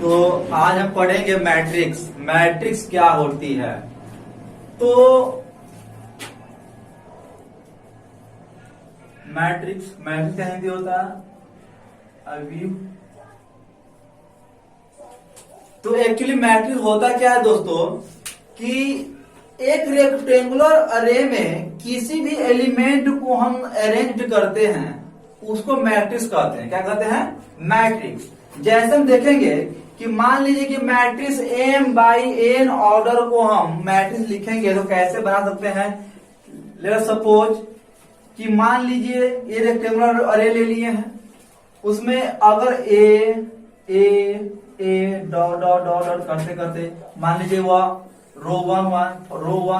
तो आज हम पढ़ेंगे मैट्रिक्स। मैट्रिक्स क्या होती है? तो मैट्रिक्स मैट्रिक्स का हिंदी होता है अवयव। तो एक्चुअली मैट्रिक्स होता क्या है दोस्तों कि एक रेक्टेंगुलर अरे में किसी भी एलिमेंट को हम अरेंज करते हैं उसको मैट्रिक्स कहते हैं। क्या कहते हैं? मैट्रिक्स। जैसे हम देखेंगे कि मान लीजिए कि matrix m by n order को हम मैट्रिक्स लिखेंगे तो कैसे बना सकते हैं। लेट सपोज कि मान लीजिए ये रेक्टेंगुलर अरे ले लिए हैं, उसमें अगर ए डॉट डॉट डॉट डॉट करते करते मान लीजिए वह रो वन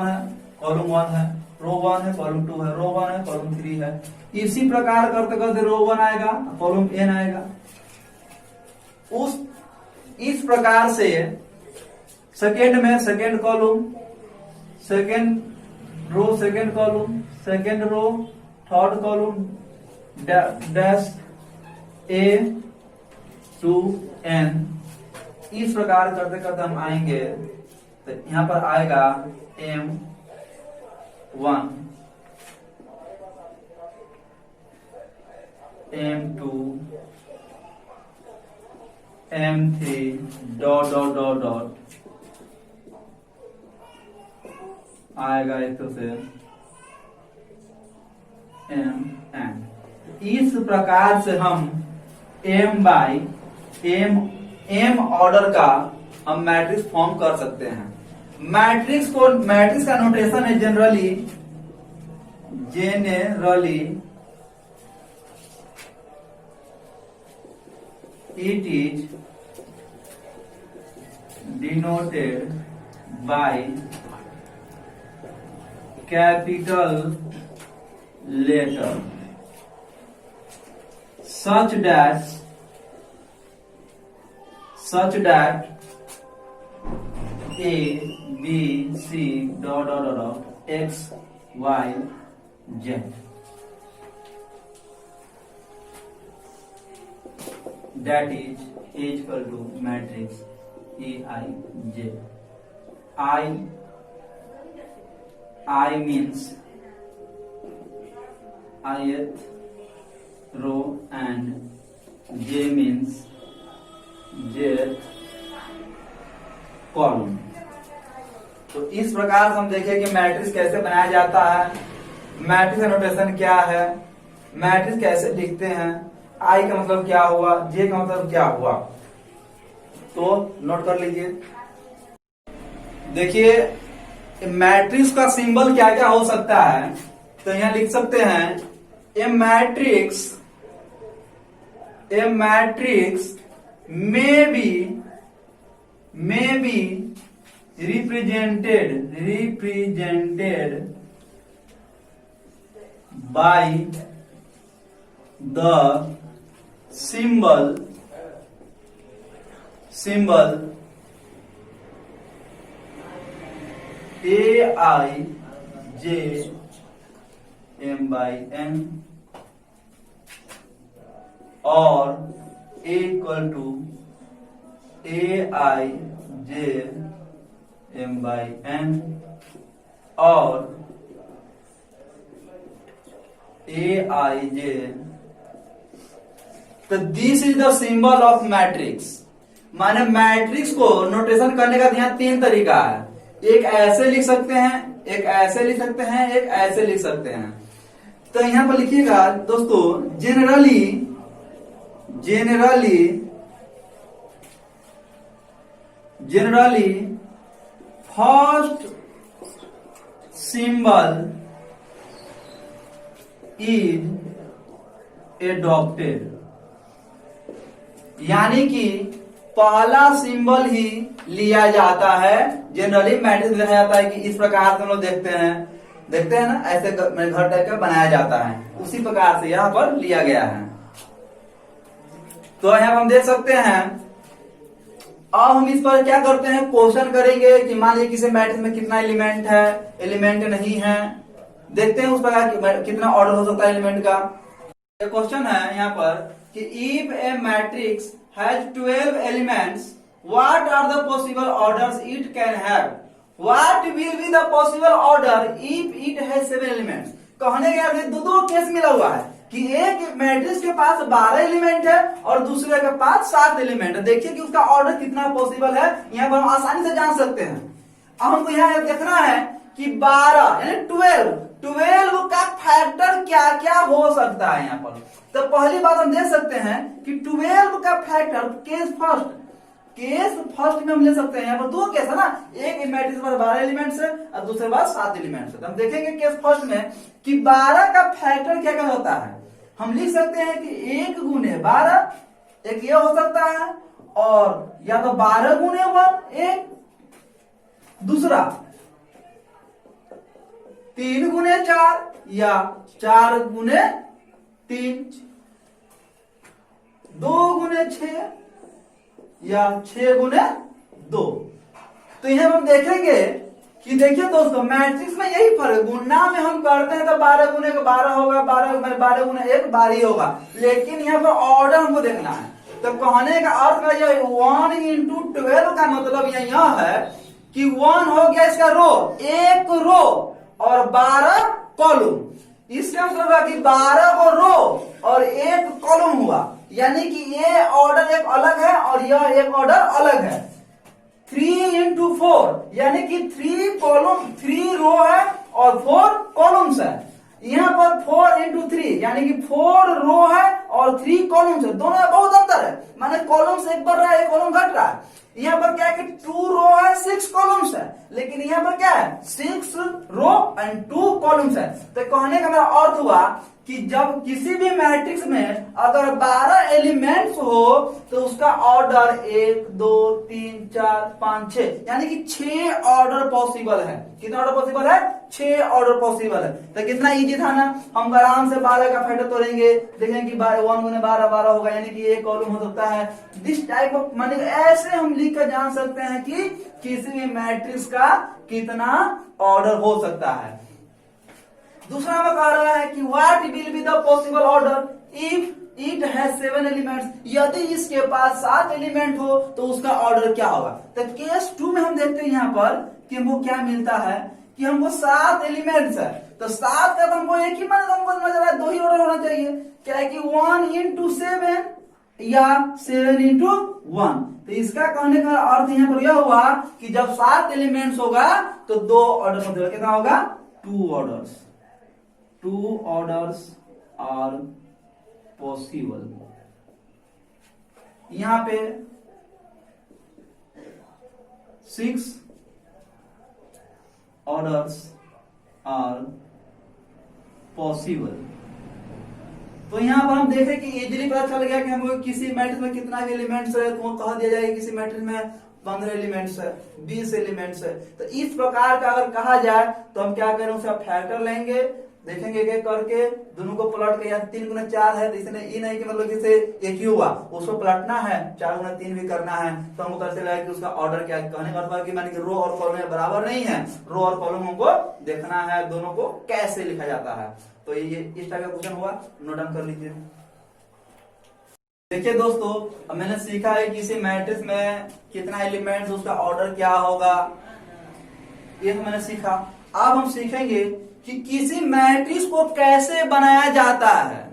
है, कॉलम 1 है, रो 1 है, कॉलम 2 है, रो 1 है, कॉलम 3 है। इसी प्रकार करते करते रो 1 आएगा, कॉलम n आएगा। इस प्रकार से सेकेंड में second column, second row, second column, second row, third column, dash a to n। इस प्रकार करते करते हम आएंगे तो यहां पर आएगा m1, m2, m3 dot dot dot dot आएगा एक तो से mn। इस प्रकार से हम m बाई m ऑर्डर का हम मैट्रिक्स फॉर्म कर सकते हैं। मैट्रिक्स का नोटेशन है generally it is denoted by capital letter such that A, B, C dot dot dot dot X, Y, Z। That is equal to matrix EIJ। I means ith row and J means jth column. तो इस प्रकार से हम देखें कि matrix कैसे बनाया जाता है, मैट्रिक्स का नोटेशन क्या है, मैट्रिक्स कैसे लिखते हैं, आई का मतलब क्या हुआ, जे का मतलब क्या हुआ। तो नोट कर लीजिए। देखिए मैट्रिक्स का सिंबल क्या क्या हो सकता है। तो यहां लिख सकते हैं ए matrix may be represented by the symbol aij m by n और a equal to aij m by n और aij। तो this is the symbol of matrix. माने मैट्रिक्स को नोटेशन करने का यहाँ 3 तरीका है। एक ऐसे लिख सकते हैं, एक ऐसे लिख सकते हैं, एक ऐसे लिख सकते हैं। तो यहां पर लिखिएगा दोस्तों generally first symbol is adopted। यानी कि पहला सिंबल ही लिया जाता है। जनरली मैट्रिक्स लिखा जाता है कि इस प्रकार से हम लोग देखते हैं ना, ऐसे घर टाइप का बनाया जाता है, उसी प्रकार से यहाँ पर लिया गया है। तो यहाँ हम देख सकते हैं। अब हम इस पर क्या करते हैं, क्वेश्चन करेंगे कि मान लीजिए किसी मैट्रिक्स में कितना एलिमेंट है, एलिमेंट नहीं है। देखते हैं उस प्रकार कितना ऑर्डर हो सकता है एलिमेंट का। क्वेश्चन है यहाँ पर कि if a matrix has 12 elements what are the possible orders it can have, what will be the possible order if it has 7 elements. कहने का दो केस मिला हुआ है कि एक मैट्रिक्स के पास 12 एलिमेंट है और दूसरे के पास 7 एलिमेंट है। देखिए कि उसका ऑर्डर कितना पॉसिबल है, यहाँ पर हम आसानी से जान सकते हैं। अब हमको यहाँ देखना है कि 12 यानी 12 का फैक्टर क्या क्या हो सकता है यहाँ पर। तो पहली बात हम देख सकते हैं कि 12 का फैक्टर केस फर्स्ट में हम ले सकते हैं। यहाँ पर दो केस है ना, एक मैट्रिक्स के पास 12 एलिमेंट्स है और दूसरे पास 7 एलिमेंट्स है। तो हम देखेंगे केस फर्स्ट में कि 12 का फैक्टर क्या क्या होता है। हम लिख सकते हैं कि 1 गुने 12, एक ये हो सकता है, और या तो 12 गुने 1 एक, दूसरा 3 गुने 4 या 4 गुने 3, 2 गुने 6 या 6 गुने 2। तो यहां हम देखेंगे कि देखिए दोस्तों मैट्रिक्स में यही फर्क, गुणा में हम करते हैं तो 12 गुने 12 होगा, 12 गुने 1 12 ही होगा, लेकिन यहाँ पर ऑर्डर हमको देखना है। तो कहने का अर्थ का यह 1 इंटू 12 का मतलब यह है कि 1 हो गया इसका रो, एक रो और 12 कॉलम। इसका मतलब है कि 12 को रो और एक कॉलम हुआ, यानी कि ये ऑर्डर एक अलग है और यह एक ऑर्डर अलग है। 3 इंटू 4 यानी कि 3 रो है और 4 कॉलम्स है। यहाँ पर 4 इंटू 3 यानी कि 4 रो है और 3 कॉलम्स है। दोनों में बहुत अंतर है, माने कॉलम्स एक बढ़ रहा है, एक कॉलम घट रहा है। यहाँ पर क्या है कि 2 रो है 6 कॉलम्स है, लेकिन यहाँ पर क्या है 6 रो एंड 2 कॉलम्स है। तो कहने का मेरा अर्थ हुआ कि जब किसी भी मैट्रिक्स में अगर 12 एलिमेंट्स हो तो उसका ऑर्डर 1 2 3 4 5 6 यानी कि 6 ऑर्डर पॉसिबल है। कितना ऑर्डर पॉसिबल है? 6 ऑर्डर पॉसिबल है। तो कितना इजी था ना, हम आराम से 12 का फैक्टर तोड़ेंगे, देखेंगे कि 1 गुने 12 12 होगा, यानी कि एक कॉलम हो सकता है। दिस टाइप ऑफ माने ऐसे हम लिख कर जान सकते हैं कि किसी भी मैट्रिक्स का कितना ऑर्डर हो सकता है। दूसरा हमें कह रहा है कि what will be the possible order if it has 7 elements, यदि इसके पास 7 एलिमेंट हो तो उसका ऑर्डर क्या होगा। तो केस 2 में हम देखते हैं यहाँ पर कि हमको क्या मिलता है कि हमको 7 एलिमेंट्स है। तो 7 का तो हमको एक ही मतलब हमको नजर आया, 2 ही ऑर्डर होना चाहिए। क्या है कि 1 इंटू 7 या 7 इंटू 1। तो इसका कहने का अर्थ यहाँ पर यह हुआ कि जब 7 एलिमेंट्स होगा तो 2 ऑर्डर मतलब कितना होगा 2 ऑर्डर्स। 2 orders are possible। यहां पे 6 orders are possible। तो यहां पर हम देखें कि इजीली पता चल गया कि हमको किसी मैट्रिक्स में कितना एलिमेंट्स है, तो कह दिया जाएगा किसी मैट्रिक्स में 15 एलिमेंट्स है, 20 एलिमेंट्स है। तो इस प्रकार का अगर कहा जाए तो हम क्या करें, उसका फैक्टर लेंगे, देखेंगे एक एक करके, दोनों को पलट के, यहाँ 3 गुना 4 है तो इसने ये नहीं कि मतलब जैसे एक ही हुआ, उसको पलटना है, 4 गुना 3 भी करना है। तो हमको पता चला कि उसका ऑर्डर क्या है। कहने का मतलब कि माने कि रो और कॉलम बराबर नहीं है, रो और कॉलम हमको देखना है दोनों को कैसे लिखा जाता है। तो ये इस टाइप का क्वेश्चन हुआ, नोट डाउन कर लीजिए। देखिए दोस्तों, अब मैंने सीखा है कि इसी मैट्रिक्स में कितना एलिमेंट्स, उसका ऑर्डर क्या होगा, ये मैंने सीखा। अब हम सीखेंगे कि किसी मैट्रिक्स को कैसे बनाया जाता है,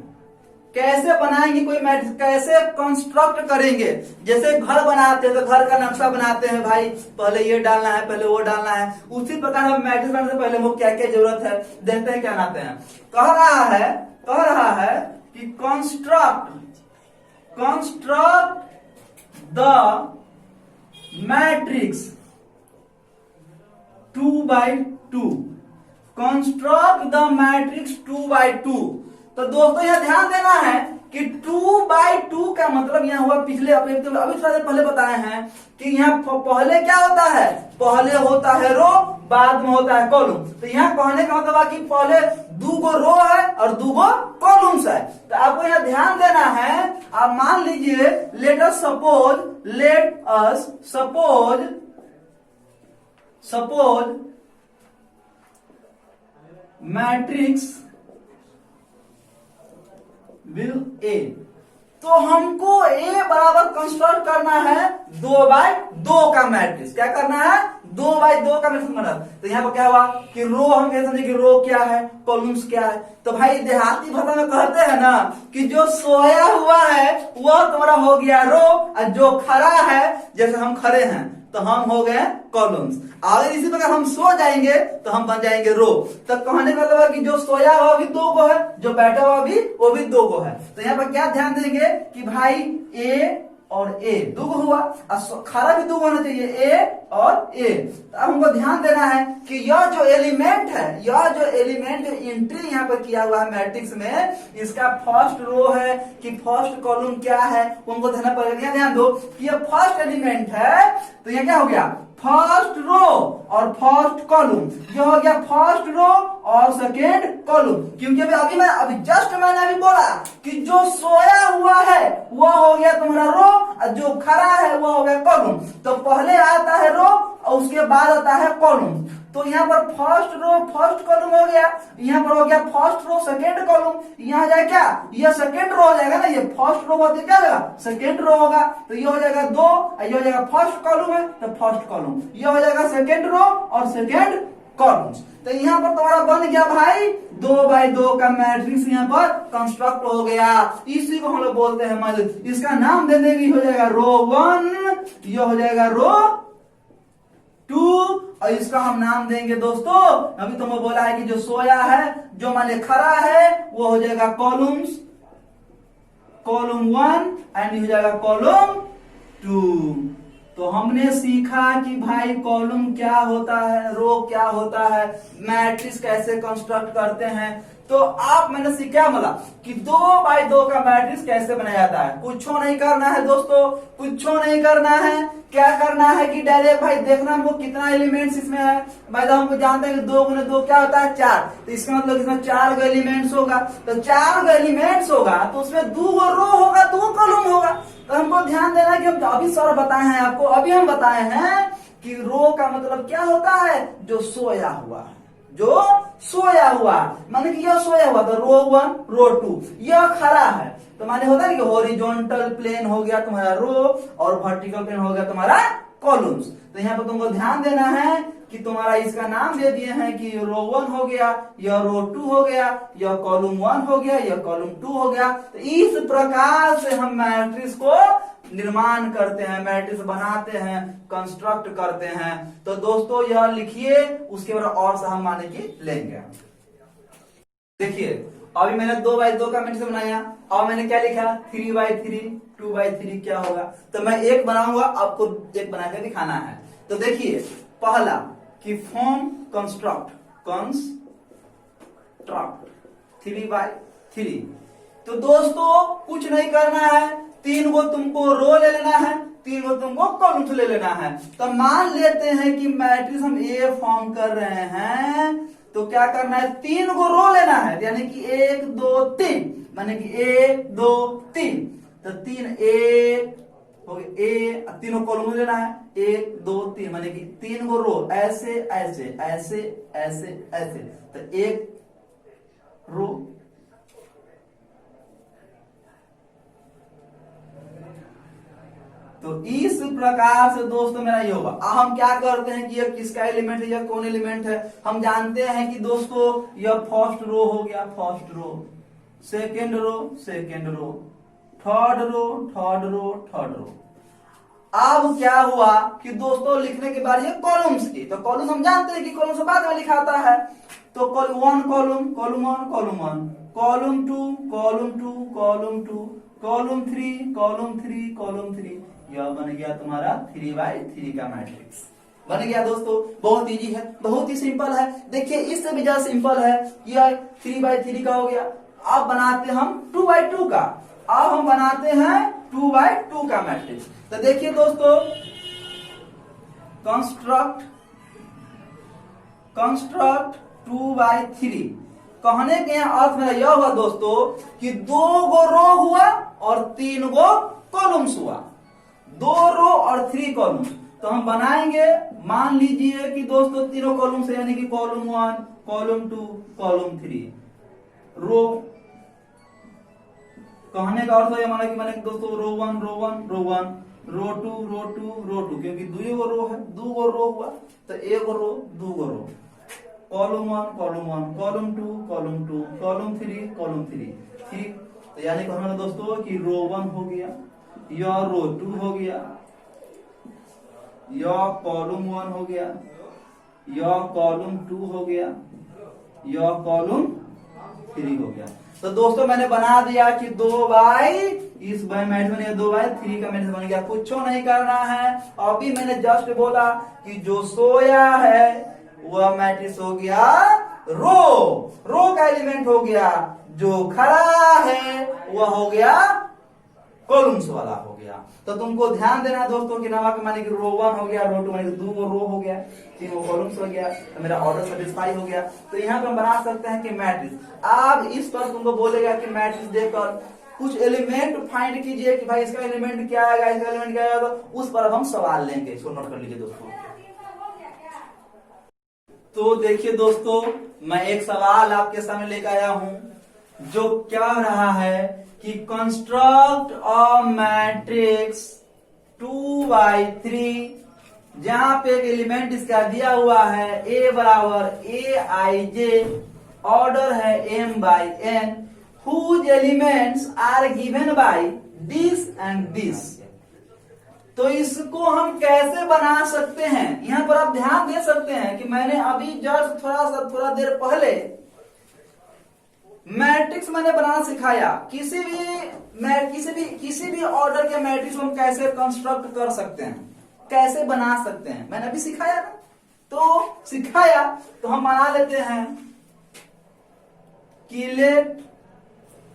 कैसे बनाएंगे कोई मैट्रिक्स, कैसे कंस्ट्रक्ट करेंगे। जैसे घर बनाते हैं तो घर का नक्शा बनाते हैं, भाई पहले ये डालना है, पहले वो डालना है। उसी प्रकार हम मैट्रिक्स बनाने से पहले वो क्या क्या जरूरत है देखते हैं क्या बनाते हैं। कह रहा है कि construct the matrix 2x2, construct the matrix 2x2। तो दोस्तों यहां ध्यान देना है कि 2x2 का मतलब यहां हुआ, पिछले अभी थोड़ा देर पहले बताए हैं कि यहाँ पहले क्या होता है, पहले होता है रो, बाद में होता है कॉलम। तो यहाँ कहने का मतलब कि पहले 2 गो रो है और 2 गो कॉलम्स है। तो आपको यहाँ ध्यान देना है। आप मान लीजिए let us suppose matrix will A. तो हमको ए बराबर कंस्ट्रक्ट करना है 2x2 का मैट्रिक्स। क्या करना है? 2x2 का मैट्रिक्स बनाना। तो यहाँ पर क्या हुआ कि रो, हम कैसे समझे कि रो क्या है, कॉलम्स क्या है। तो भाई देहाती भाषा में कहते हैं ना कि जो सोया हुआ है वह तुम्हारा हो गया रो, और जो खड़ा है, जैसे हम खड़े हैं तो हम हो गए कॉलम्स। अगर इसी प्रकार हम सो जाएंगे तो हम बन जाएंगे रो। तो कहने का मतलब है कि जो सोया हुआ भी 2 को है, जो बैठा हुआ भी वो भी 2 को है। तो यहाँ पर क्या ध्यान देंगे कि भाई ए और ए 2 को हुआ, और खड़ा भी 2 को होना चाहिए, ए और ए। तो अब हमको ध्यान देना है कि यह जो एलिमेंट है, यह जो एलिमेंट एंट्री यहाँ पर किया हुआ है मैट्रिक्स में, इसका फर्स्ट रो है कि फर्स्ट कॉलम क्या है, उनको ध्यान पड़ेगा। ध्यान दो कि यह फर्स्ट एलिमेंट है, तो यह क्या हो गया, फर्स्ट रो और फर्स्ट कॉलम। ये हो गया फर्स्ट रो और सेकेंड कॉलम। क्योंकि अभी जस्ट मैंने अभी बोला कि जो सोया हुआ है वह हो गया तुम्हारा रो, और जो खड़ा है वह हो गया कॉलम। तो पहले आता है रो और उसके बाद आता है कॉलम। तो यहाँ पर फर्स्ट रो फर्स्ट कॉलम हो गया, यहाँ पर हो गया फर्स्ट रो सेकेंड कॉलम। यहाँ जाए क्या, ये सेकेंड रो हो जाएगा ना, ये फर्स्ट रो होती क्या होगा, सेकेंड रो होगा। तो ये हो जाएगा 2, ये हो जाएगा फर्स्ट कॉलम है तो फर्स्ट कॉलम, ये हो जाएगा सेकेंड रो और सेकेंड कॉलम्स। तो यहाँ पर तुम्हारा बन गया भाई 2x2 का मैट्रिक्स यहाँ पर कंस्ट्रक्ट हो गया। इसी को हम लोग बोलते हैं मदद। इसका नाम दे देंगे, हो जाएगा रो 1, ये हो जाएगा रो 2, और इसका हम नाम देंगे दोस्तों, अभी तुमको बोला है कि जो सोया है, जो माने खड़ा है, वो हो जाएगा कॉलम्स, कॉलम 1 एंड हो जाएगा कॉलम 2। तो हमने सीखा कि भाई कॉलम क्या होता है, रो क्या होता है, मैट्रिक्स कैसे कंस्ट्रक्ट करते हैं। तो आप मैंने सीखा बोला कि 2x2 का मैट्रिक्स कैसे बनाया जाता है। कुछ नहीं करना है दोस्तों, कुछ नहीं करना है। क्या करना है कि डायरेक्ट भाई देखना हमको कितना एलिमेंट्स इसमें है। भाई तो हमको जानते हैं कि 2 गुने 2 क्या होता है 4। तो इसका मतलब इसमें 4 एलिमेंट्स होगा। तो 4 एलिमेंट्स होगा तो उसमें 2 रो होगा, 2 कॉलम होगा। तो हमको ध्यान देना कि हम अभी सर बताए हैं आपको, अभी हम बताए हैं कि रो का मतलब क्या होता है, जो सोया हुआ है, जो सोया हुआ, माने कि यह सोया हुआ तो रो 1 रो 2, यह खड़ा है तो माने होता है कि हॉरिजॉन्टल प्लेन हो गया तुम्हारा रो और वर्टिकल प्लेन हो गया तुम्हारा कॉलम्स। तो यहाँ पर तुमको ध्यान देना है कि तुम्हारा इसका नाम दे दिए हैं कि रो 1 हो गया, यह रो 2 हो गया, यह कॉलम 1 हो गया, यह कॉलम 2 हो गया। तो इस प्रकार से हम मैट्रिक्स को निर्माण करते हैं, मैट्रिक्स बनाते हैं, कंस्ट्रक्ट करते हैं। तो दोस्तों यह लिखिए, उसके बाद और से हम माने की लेंगे। देखिए अभी मैंने 2x2 का मैट्रिक्स बनाया और मैंने क्या लिखा 3x3 2x3 क्या होगा। तो मैं एक बनाऊंगा, आपको एक बना के दिखाना है। तो देखिए पहला कि फॉर्म कंस्ट्रक्ट 3x3। तो दोस्तों कुछ नहीं करना है, 3 को तुमको रो ले लेना है, 3 को तुमको कॉलम्स ले लेना है। तो मान लेते हैं कि मैट्रिक्स हम ए फॉर्म कर रहे हैं, तो क्या करना है 3 को रो लेना है, यानी कि 1 2 3, माने कि 1 2 3। तो 3 ए हो गया, ए तीनों कॉलम लेना है 1 2 3, माने कि 3 को रो ऐसे ऐसे ऐसे ऐसे ऐसे। तो 1 रो तो इस प्रकार से दोस्तों मेरा ये होगा। अब हम क्या करते हैं कि यह किसका एलिमेंट है, यह कौन एलिमेंट है। हम जानते हैं कि दोस्तों यह फर्स्ट रो हो गया, first row, second row second row, third row third row third row. अब क्या हुआ कि दोस्तों लिखने के बाद ये कॉलम्स की, तो कॉलम हम जानते हैं कि कॉलम से बाद में लिखाता है। तो column 1 column 1 column 2 column 2 column 2 column 3 column 3 column 3। यह बन गया तुम्हारा 3x3 का मैट्रिक्स बन गया दोस्तों। बहुत इजी है, बहुत ही सिंपल है। देखिए इससे भी ज्यादा सिंपल है, यह 3x3 का हो गया। अब बनाते हम 2x2 का, अब हम बनाते हैं 2x2 का मैट्रिक्स। तो देखिए दोस्तों कंस्ट्रक्ट 2x3 कहने के अर्थ मेरा यह हुआ दोस्तों कि 2 गो रो हुआ और 3 गो कॉलम्स हुआ, 2 रो और 3 कॉलम्स। तो हम बनाएंगे, मान लीजिए कि दोस्तों तीनों कॉलम्स है, यानी कि कॉलम 1 कॉलम 2 कॉलम 3, रो कहने का अर्थ है माना कि मैंने दोस्तों row one row one row one, row two row two row two, क्योंकि दो गो रो है, दो गो रो हुआ तो एक रो दो गो row, column one column two column three ठीक। तो यानी कहने का दोस्तों कि रो वन हो गया, या रो टू हो गया, या कॉलम वन हो गया, या कॉलम टू हो गया, या कॉलम थ्री हो गया। तो दोस्तों मैंने बना दिया कि 2 बाई इस मैट्रिक्स बन गया, 2/3 का मैट्रिक्स बन गया, कुछ नहीं करना है। अभी मैंने जस्ट बोला कि जो सोया है वह मैट्रिक्स हो गया रो का एलिमेंट हो गया, जो खड़ा है वह हो गया कॉलम्स वाला हो गया। तो तुमको ध्यान देना है दोस्तों कि नवा माने कि रो वन हो गया, रो टू माने कि 2 रो हो गया, 3 कॉलम्स हो गया, तो मेरा ऑर्डर सेटिस्फाई हो गया। तो यहाँ पे हम बना सकते हैं कि मैट्रिक्स। अब इस पर तुमको बोलेगा कि मैट्रिक्स देकर कुछ एलिमेंट फाइंड कीजिए कि भाई इसका एलिमेंट क्या आएगा, इसका एलिमेंट क्या आएगा, तो उस पर अब हम सवाल लेंगे। इसको नोट कर लीजिए दोस्तों। तो देखिए दोस्तों, मैं एक सवाल आपके सामने लेकर आया हूं जो क्या रहा है कि कंस्ट्रक्ट अ मैट्रिक्स 2/3, जहां पे एक एलिमेंट इसका दिया हुआ है A बराबर Aij, ऑर्डर है m/n, whose elements are given by this and this। तो इसको हम कैसे बना सकते हैं, यहां पर आप ध्यान दे सकते हैं कि मैंने अभी जस्ट थोड़ा देर पहले मैट्रिक्स मैंने बनाना सिखाया। किसी भी ऑर्डर के मैट्रिक्स हम कैसे कंस्ट्रक्ट कर सकते हैं, कैसे बना सकते हैं, मैंने अभी सिखाया ना। तो हम बना लेते हैं कि let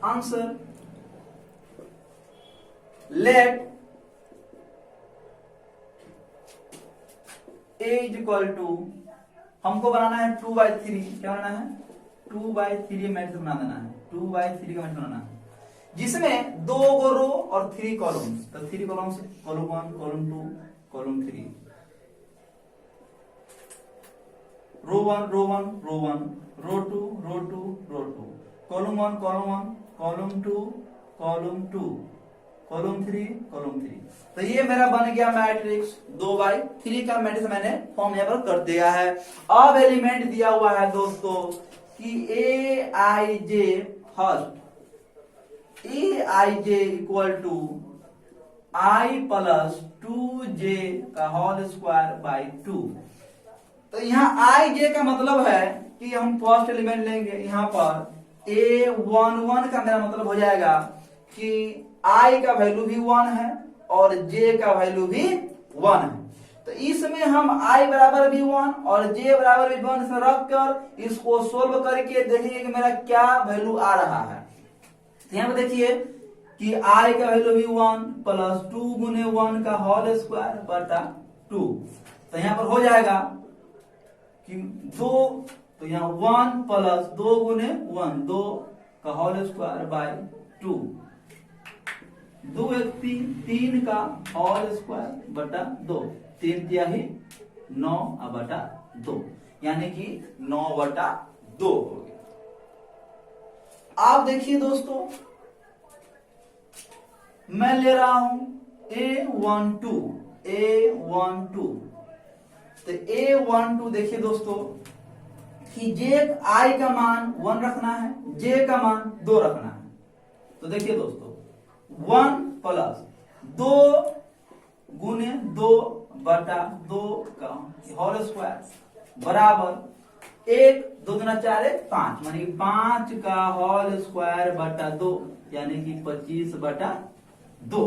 answer, let A is equal to, हमको बनाना है 2/3, क्या बनाना है 2/3 मैट्रिक्स बना देना है, 2/3 का मैट्रिक्स बनाना है, जिसमें 2 रो और 3 कॉलम्स। तो 3 कॉलम्स, कॉलम 1 कॉलम 2 कॉलम 3, रो 1 रो 1 रो 1, रो 2 रो 2 रो 2, कॉलम 1 कॉलम 2 कॉलम 2 कॉलम 3। तो ये मेरा बन गया मैट्रिक्स 2/3 का मैट्रिक्स मैंने फॉर्म यहाँ पर कर दिया है। अब एलिमेंट दिया हुआ है दोस्तों कि Aij first, Aij equal to I plus 2j का होल स्क्वायर बाई 2। तो यहाँ Ij का मतलब है कि हम फर्स्ट एलिमेंट लेंगे, यहाँ पर A11 का मेरा मतलब हो जाएगा कि I का वैल्यू भी 1 है और J का वैल्यू भी 1 है। तो इसमें हम I बराबर भी 1 और J बराबर भी 1 इसमें रख कर इसको सोल्व करके देखेंगे कि मेरा क्या वैल्यू आ रहा है। तो यहाँ पे देखिए कि I का वैल्यू भी 1 प्लस 2 गुने 1 का होल स्क्वायर बटा 2। तो यहाँ पर हो जाएगा कि 2, तो यहाँ 1 प्लस 2 गुने 1, 2 का होल स्क्वायर बाय 2, 2 1 3 का होल स्क्वायर बटा 2, 3 दिया ही 9 बटा 2, यानी कि 9/2 हो गया। आप देखिए दोस्तों, मैं ले रहा हूं A12, तो A12 देखिए दोस्तों कि I का मान 1 रखना है, J का मान 2 रखना है। तो देखिए दोस्तों 1 प्लस 2 गुने 2 बटा 2 का होल स्क्वायर बराबर 1 2 दूना 4 5, मानी 5 का होल स्क्वायर बटा 2, यानी कि 25/2।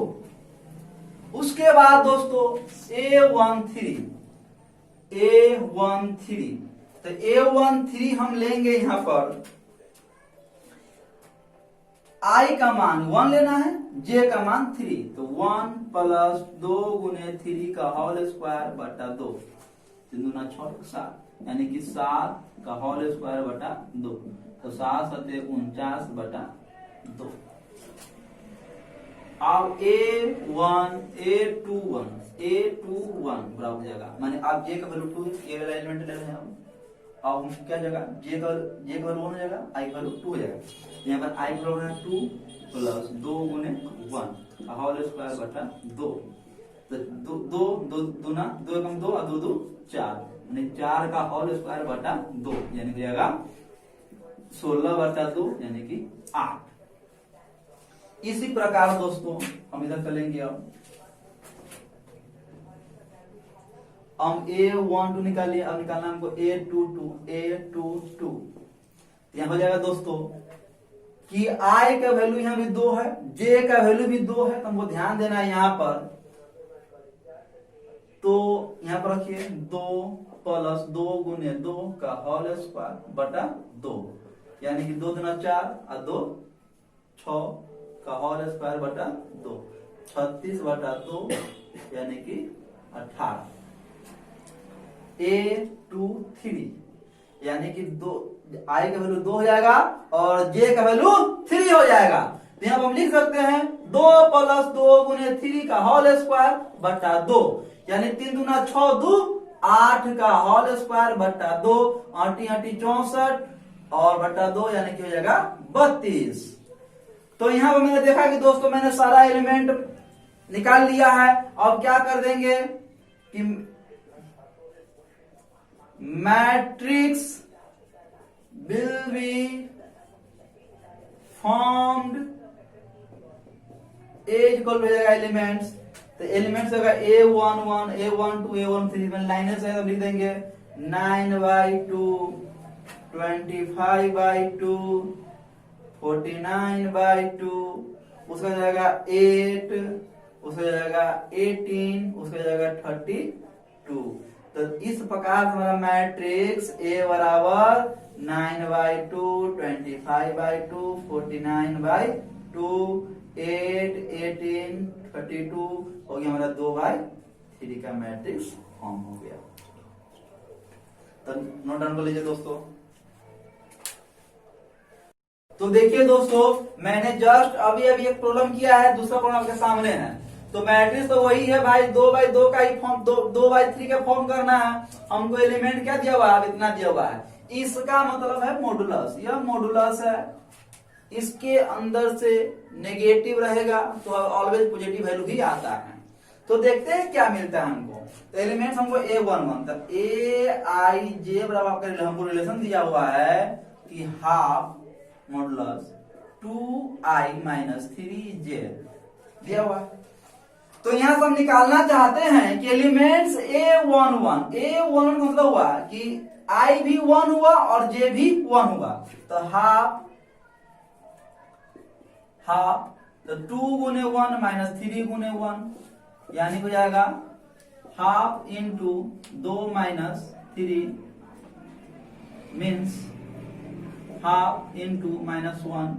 उसके बाद दोस्तों A13, तो A13 हम लेंगे यहाँ पर I का मान 1 लेना है, J का मान 3, तो 1 प्लस 2 गुने 3 का होल स्क्वायर बटा 2, 3 दूना 6 7, यानी कि 7 का होल स्क्वायर बटा 2, तो 7 7 49/2। अब A21 बराबर हो जाएगा, माने आप J का वैल्यू 2 ये वाला एलिमेंट ले रहे हैं। अब क्या जगह J का वैल्यू 1 हो जाएगा, I का वैल्यू 2 हो जाएगा। यहाँ पर I का वैल्यू 2, प्लस 2 गुने 1 का होल स्क्वायर बटा 2। तो दो दूना 2 एकम 2 और 2 2 4 यानी 4 का होल स्क्वायर बटा 2 यानी हो जाएगा 16 बटा 2 यानी कि 8। इसी प्रकार दोस्तों हम इधर चलेंगे। हम A12 निकालिए। अब निकालना हमको A22 यहां हो जाएगा दोस्तों कि I का वैल्यू यहां भी 2 है, J का वैल्यू भी 2 है, तो हमको ध्यान देना है यहां पर। तो यहां पर रखिए 2 प्लस 2 गुने 2 का होल स्क्वायर बटा 2 यानी कि 2 दूना 4 और 2 6 का होल स्क्वायर बटा 2 36 बटा 2 यानी कि 18। A23 यानी कि 2 I का वैल्यू 2 हो जाएगा और J का वैल्यू 3 हो जाएगा। तो यहाँ हम लिख सकते हैं 2 प्लस 2 गुने 3 का होल स्क्वायर बटा 2 यानी 3 दूना 6 2 8 का होल स्क्वायर बटा 2 8 8 64 और बटा 2 यानी कि हो जाएगा 32। तो यहाँ पर मैंने देखा कि दोस्तों मैंने सारा एलिमेंट निकाल लिया है। अब क्या कर देंगे कि matrix will be formed A equal हो जाएगा एलिमेंट्स। तो एलिमेंट्स होगा A11 A12 A13 में लाइनें से हम लिख देंगे 9/2 25/2 49/2 उसका जाएगा 8 उसका जाएगा 18 उसका जाएगा 32। तो इस प्रकार हमारा मैट्रिक्स A बराबर 9/2 25/2 49/2 8 18 32 हो गया हमारा 2/3 का मैट्रिक्स फॉर्म हो गया। तो नोट डाउन कर लीजिए दोस्तों। तो देखिए दोस्तों मैंने जस्ट अभी एक प्रॉब्लम किया है, दूसरा प्रॉब्लम आपके सामने है। तो मैट्रिक्स तो वही है भाई 2/2 का ही फॉर्म 2/3 का फॉर्म करना है। हमको एलिमेंट क्या दिया हुआ है, अब इतना दिया हुआ है। इसका मतलब है मॉडुलस, यह मॉडुलस है। इसके अंदर से नेगेटिव रहेगा तो ऑलवेज पॉजिटिव वैल्यू ही आता है। तो देखते हैं क्या मिलता है हमको। तो एलिमेंट्स हमको A11 तक A बराबर आपका हमको रिलेशन दिया हुआ है कि हाफ मॉडुलस 2i - 3j दिया हुआ है। तो यहां से हम निकालना चाहते हैं कि एलिमेंट्स A11 का मतलब हुआ कि I भी 1 हुआ और J भी 1 हुआ। तो हाफ तो 2 गुने 1 - 3 गुने 1 यानी हो जाएगा half into 2 - 3 means half into -1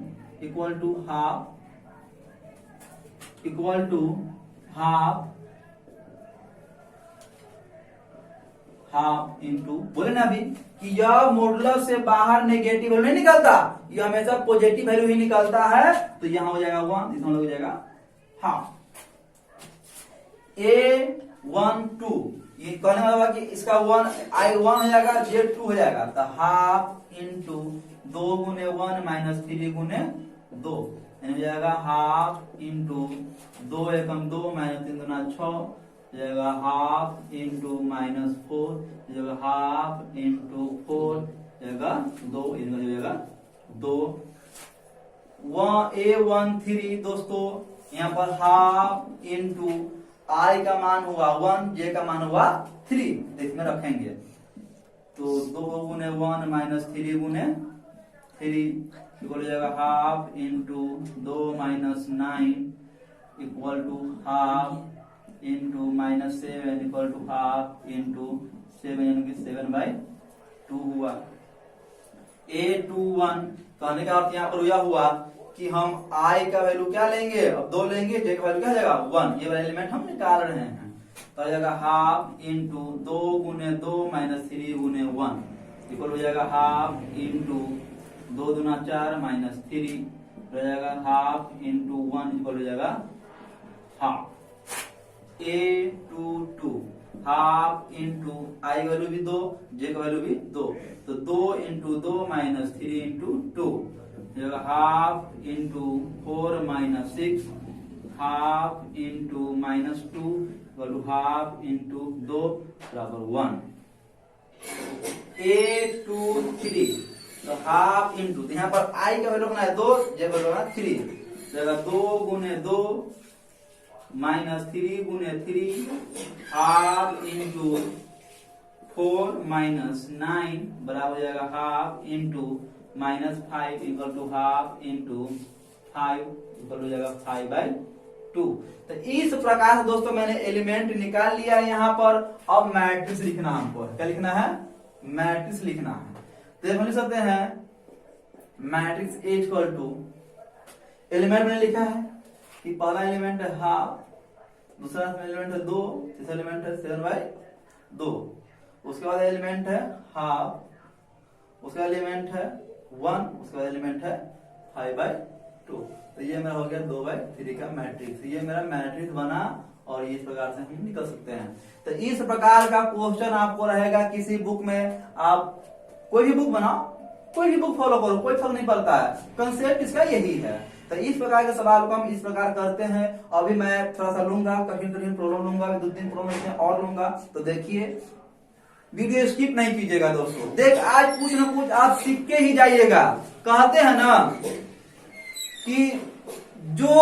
equal to half into बोले ना अभी कि यह मॉडुलस से बाहर नेगेटिव वैल्यू नहीं निकलता, यह हमेशा पॉजिटिव वैल्यू ही निकलता है। तो यहां हो जाएगा 1, इसमें हो जाएगा हाफ। A12 ये कहने वाला कि इसका 1 हो जाएगा J2 हो जाएगा। तो हाफ इंटू 2 गुने 1 - 3 गुने 2 यानी हो जाएगा हाफ इंटू 2 एकम 2 -3 दूना 6 हो जाएगा हाफ इंटू -4 हो जाएगा हाफ इंटू 4 हो जाएगा 2 इनका हो जाएगा 2। A13 दोस्तों यहाँ पर हाफ इंटू I का मान हुआ 1 J का मान हुआ 3 इसमें रखेंगे। तो 2 गुने 1 - 3 गुने 3 इक्वल हो जाएगा half into 2 - 9 equal to half into -7 equal to half into 7 यानी कि 7/2 हुआ। A21 कहने का अर्थ यहाँ पर यह हुआ कि हम I का वैल्यू क्या लेंगे, अब 2 लेंगे, J का वैल्यू क्या हो जाएगा 1। ये वाला एलिमेंट हम निकाल रहे हैं। तो आ जाएगा हाफ इंटू 2 गुने 2 - 3 गुने 1 इक्वल हो जाएगा हाफ इंटू 2 दूना 4 - 3 हो जाएगा हाफ इंटू 1 इक्वल हो जाएगा half. A22 half into I value भी 2 J का वैल्यू भी 2 तो 2 into 2 - 3 into 2 half into 4 minus 6, half into minus 2 equal to half into 2 बराबर 1। 8 2 3, तो हाफ इंटू, तो यहाँ पर आई का वैल्यू है 2, ये वैल्यू है 3, जगह 2 गुने 2 माइनस 3 गुने 3, हाफ इंटू 4 माइनस 9 बराबर हो जाएगा half into minus 5 equal to half into 5 equal हो जाएगा 5/2। तो इस प्रकार से दोस्तों मैंने एलिमेंट निकाल लिया है यहाँ पर। अब मैट्रिक्स लिखना हमको, क्या लिखना है? मैट्रिक्स लिखना है। तो हम लिख सकते हैं matrix A equal to, element मैंने लिखा है कि पहला एलिमेंट है हाफ, दूसरा एलिमेंट है 2, तीसरा एलिमेंट है 7/2, उसके बाद एलिमेंट है हाफ, उसका एलिमेंट है 1, उसके बाद एलिमेंट है 5/2। तो ये मेरा हो गया 2/3 का मैट्रिक्स। ये मेरा मैट्रिक्स बना और इस प्रकार से हम निकल सकते हैं। तो इस प्रकार का क्वेश्चन आपको रहेगा किसी बुक में। आप कोई भी बुक बनाओ, कोई भी बुक फॉलो करो, कोई फर्क नहीं पड़ता है, कंसेप्ट इसका यही है। तो इस प्रकार के सवाल को हम इस प्रकार करते हैं। अभी मैं थोड़ा सा लूंगा, कठिन कठिन प्रॉब्लम लूंगा, 2-3 प्रॉब्लम और लूंगा। तो देखिए, वीडियो स्किप नहीं कीजिएगा दोस्तों। देख, आज कुछ ना कुछ आप सीख के ही जाइएगा। कहते हैं ना कि जो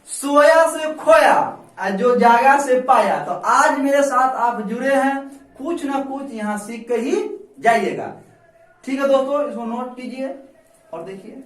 सोया से खोया और जो जागा से पाया। तो आज मेरे साथ आप जुड़े हैं, कुछ ना कुछ यहाँ सीख के ही जाइएगा। ठीक है दोस्तों, इसको नोट कीजिए और देखिए।